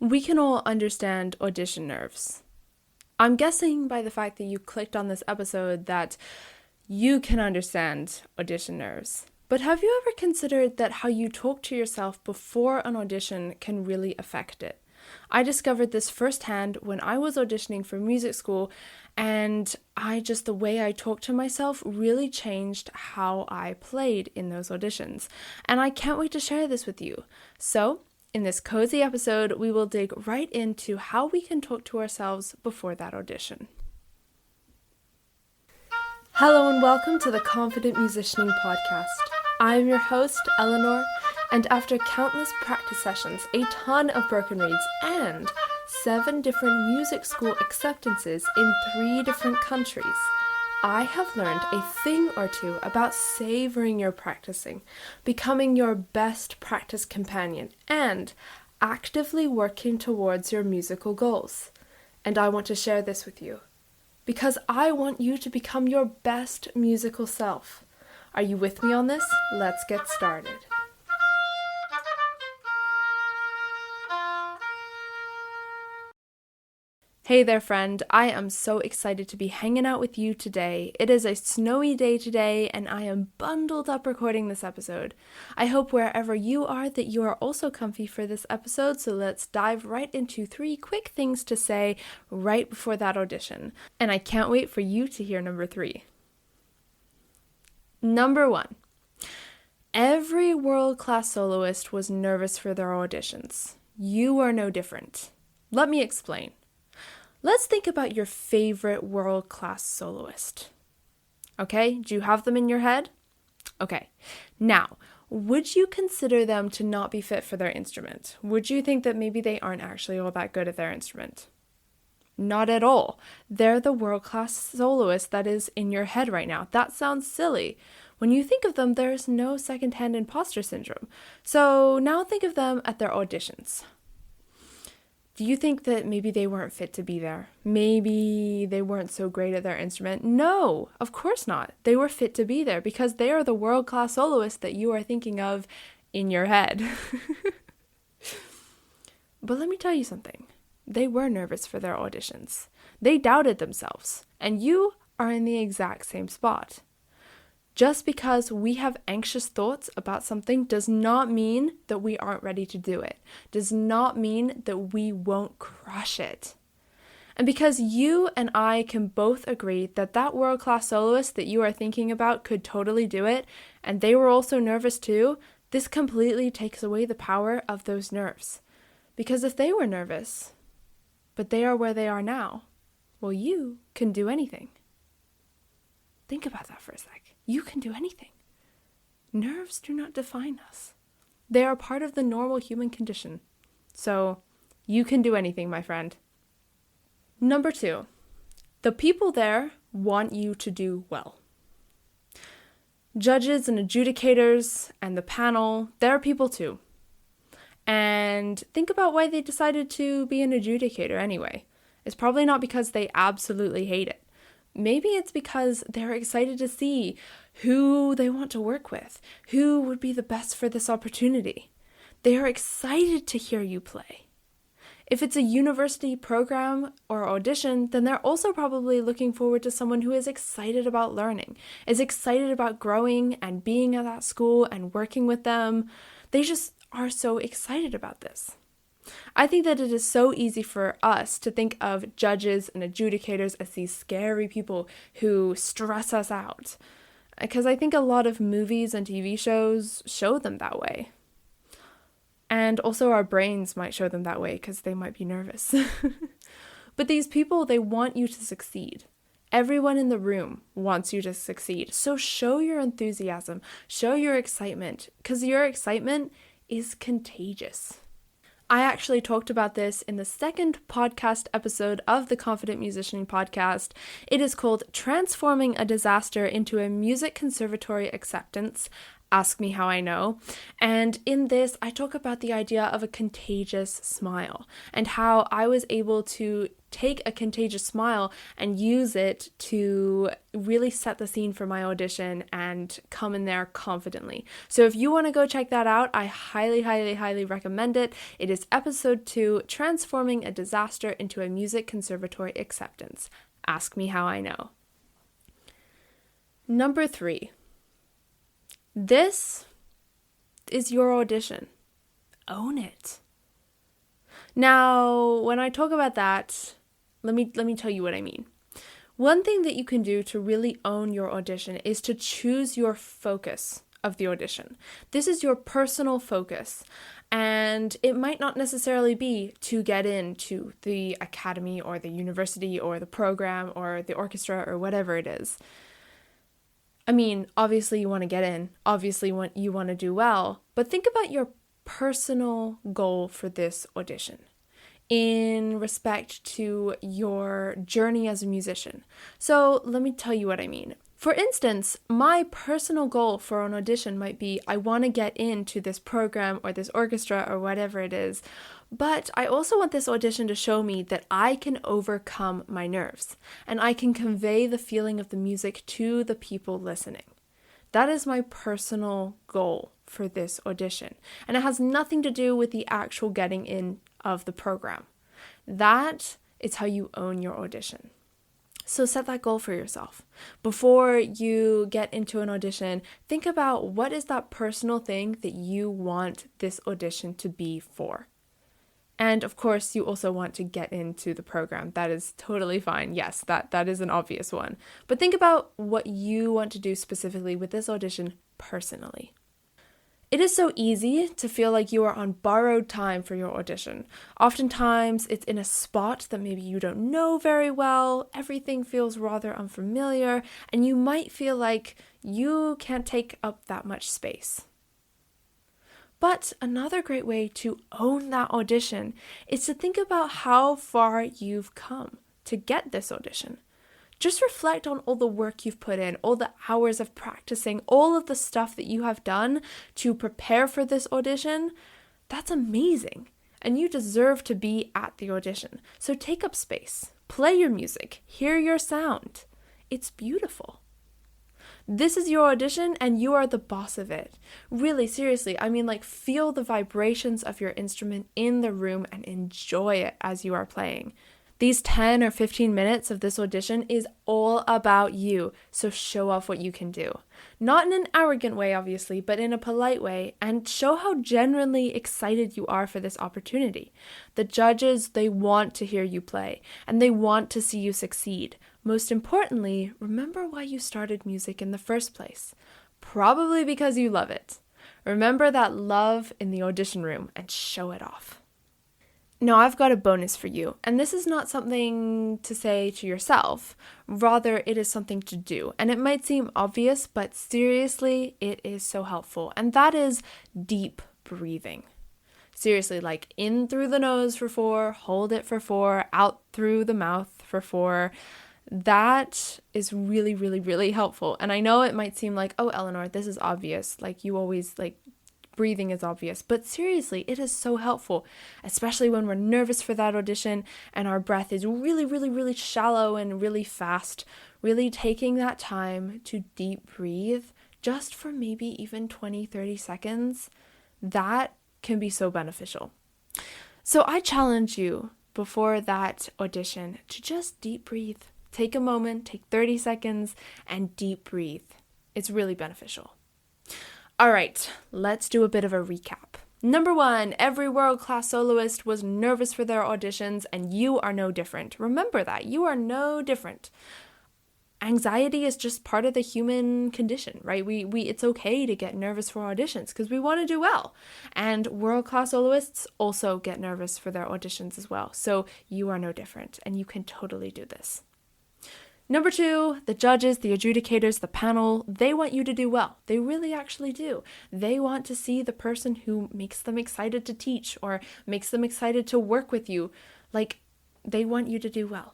We can all understand audition nerves. I'm guessing by the fact that you clicked on this episode that you can understand audition nerves. But have you ever considered that how you talk to yourself before an audition can really affect it? I discovered this firsthand when I was auditioning for music school, and the way I talked to myself really changed how I played in those auditions. And I can't wait to share this with you. So, in this cozy episode, we will dig right into how we can talk to ourselves before that audition. Hello and welcome to the Confident Musicianing Podcast. I am your host, Eleanor, and after countless practice sessions, a ton of broken reeds, and 7 different music school acceptances in 3 different countries, I have learned a thing or two about savoring your practicing, becoming your best practice companion, and actively working towards your musical goals. And I want to share this with you, because I want you to become your best musical self. Are you with me on this? Let's get started. Hey there, friend. I am so excited to be hanging out with you today. It is a snowy day today, and I am bundled up recording this episode. I hope wherever you are that you are also comfy for this episode, so let's dive right into 3 quick things to say right before that audition. And I can't wait for you to hear number 3. Number 1. Every world-class soloist was nervous for their auditions. You are no different. Let me explain. Let's think about your favorite world-class soloist. Okay, do you have them in your head? Okay, now, would you consider them to not be fit for their instrument? Would you think that maybe they aren't actually all that good at their instrument? Not at all. They're the world-class soloist that is in your head right now. That sounds silly. When you think of them, there's no second-hand imposter syndrome. So now think of them at their auditions. Do you think that maybe they weren't fit to be there? Maybe they weren't so great at their instrument? No, of course not. They were fit to be there because they are the world-class soloist that you are thinking of in your head. But let me tell you something. They were nervous for their auditions. They doubted themselves, and you are in the exact same spot. Just because we have anxious thoughts about something does not mean that we aren't ready to do it. Does not mean that we won't crush it. And because you and I can both agree that that world-class soloist that you are thinking about could totally do it, and they were also nervous too, this completely takes away the power of those nerves. Because if they were nervous, but they are where they are now, well, you can do anything. Think about that for a sec. You can do anything. Nerves do not define us. They are part of the normal human condition. So, you can do anything, my friend. Number 2, the people there want you to do well. Judges and adjudicators and the panel, they're people too. And think about why they decided to be an adjudicator anyway. It's probably not because they absolutely hate it. Maybe it's because they're excited to see who they want to work with, who would be the best for this opportunity. They are excited to hear you play. If it's a university program or audition, then they're also probably looking forward to someone who is excited about learning, is excited about growing and being at that school and working with them. They just are so excited about this. I think that it is so easy for us to think of judges and adjudicators as these scary people who stress us out, because I think a lot of movies and TV shows show them that way. And also our brains might show them that way because they might be nervous. But these people, they want you to succeed. Everyone in the room wants you to succeed. So show your enthusiasm, show your excitement, because your excitement is contagious. I actually talked about this in the 2nd podcast episode of the Confident Musicianing Podcast. It is called Transforming a Disaster into a Music Conservatory Acceptance, Ask Me How I Know. And in this, I talk about the idea of a contagious smile and how I was able to take a contagious smile and use it to really set the scene for my audition and come in there confidently. So if you want to go check that out, I highly, highly, highly recommend it. It is episode 2, Transforming a Disaster into a Music Conservatory Acceptance. Ask Me How I Know. Number 3. This is your audition. Own it. Now, when I talk about that, let me tell you what I mean. One thing that you can do to really own your audition is to choose your focus of the audition. This is your personal focus, and it might not necessarily be to get into the academy or the university or the program or the orchestra or whatever it is. I mean, obviously you want to get in, obviously you want to do well, but think about your personal goal for this audition in respect to your journey as a musician. So let me tell you what I mean. For instance, my personal goal for an audition might be I want to get into this program or this orchestra or whatever it is, but I also want this audition to show me that I can overcome my nerves and I can convey the feeling of the music to the people listening. That is my personal goal for this audition, and it has nothing to do with the actual getting in of the program. That is how you own your audition. So set that goal for yourself. Before you get into an audition, think about what is that personal thing that you want this audition to be for. And of course, you also want to get into the program. That is totally fine. Yes, that is an obvious one. But think about what you want to do specifically with this audition personally. It is so easy to feel like you are on borrowed time for your audition. Oftentimes, it's in a spot that maybe you don't know very well, everything feels rather unfamiliar, and you might feel like you can't take up that much space. But another great way to own that audition is to think about how far you've come to get this audition. Just reflect on all the work you've put in, all the hours of practicing, all of the stuff that you have done to prepare for this audition. That's amazing. And you deserve to be at the audition. So take up space, play your music, hear your sound. It's beautiful. This is your audition and you are the boss of it. Really, seriously, feel the vibrations of your instrument in the room and enjoy it as you are playing. These 10 or 15 minutes of this audition is all about you, so show off what you can do. Not in an arrogant way, obviously, but in a polite way, and show how genuinely excited you are for this opportunity. The judges, they want to hear you play, and they want to see you succeed. Most importantly, remember why you started music in the first place. Probably because you love it. Remember that love in the audition room and show it off. Now, I've got a bonus for you, and this is not something to say to yourself. Rather, it is something to do. And it might seem obvious, but seriously, it is so helpful. And that is deep breathing. Seriously, like in through the nose for 4, hold it for 4, out through the mouth for 4. That is really, really, really helpful. And I know it might seem like, oh, Eleanor, this is obvious. Like you always breathing is obvious, but seriously, it is so helpful, especially when we're nervous for that audition and our breath is really, really, really shallow and really fast. Really taking that time to deep breathe just for maybe even 20, 30 seconds, that can be so beneficial. So I challenge you before that audition to just deep breathe. Take a moment, take 30 seconds and deep breathe. It's really beneficial. All right, let's do a bit of a recap. Number 1, every world-class soloist was nervous for their auditions, and you are no different. Remember that. You are no different. Anxiety is just part of the human condition, right? It's okay to get nervous for auditions because we want to do well. And world-class soloists also get nervous for their auditions as well. So you are no different, and you can totally do this. Number 2, the judges, the adjudicators, the panel, they want you to do well. They really actually do. They want to see the person who makes them excited to teach or makes them excited to work with you. They want you to do well.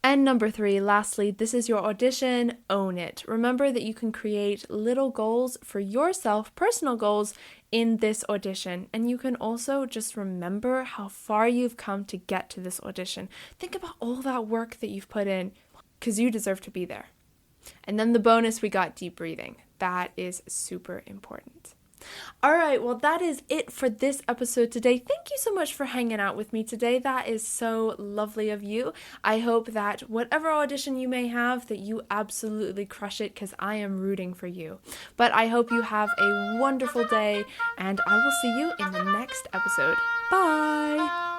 And number 3, lastly, this is your audition, own it. Remember that you can create little goals for yourself, personal goals in this audition. And you can also just remember how far you've come to get to this audition. Think about all that work that you've put in because you deserve to be there. And then the bonus, we got deep breathing. That is super important. All right, well, that is it for this episode today. Thank you so much for hanging out with me today. That is so lovely of you. I hope that whatever audition you may have, that you absolutely crush it because I am rooting for you. But I hope you have a wonderful day, and I will see you in the next episode. Bye!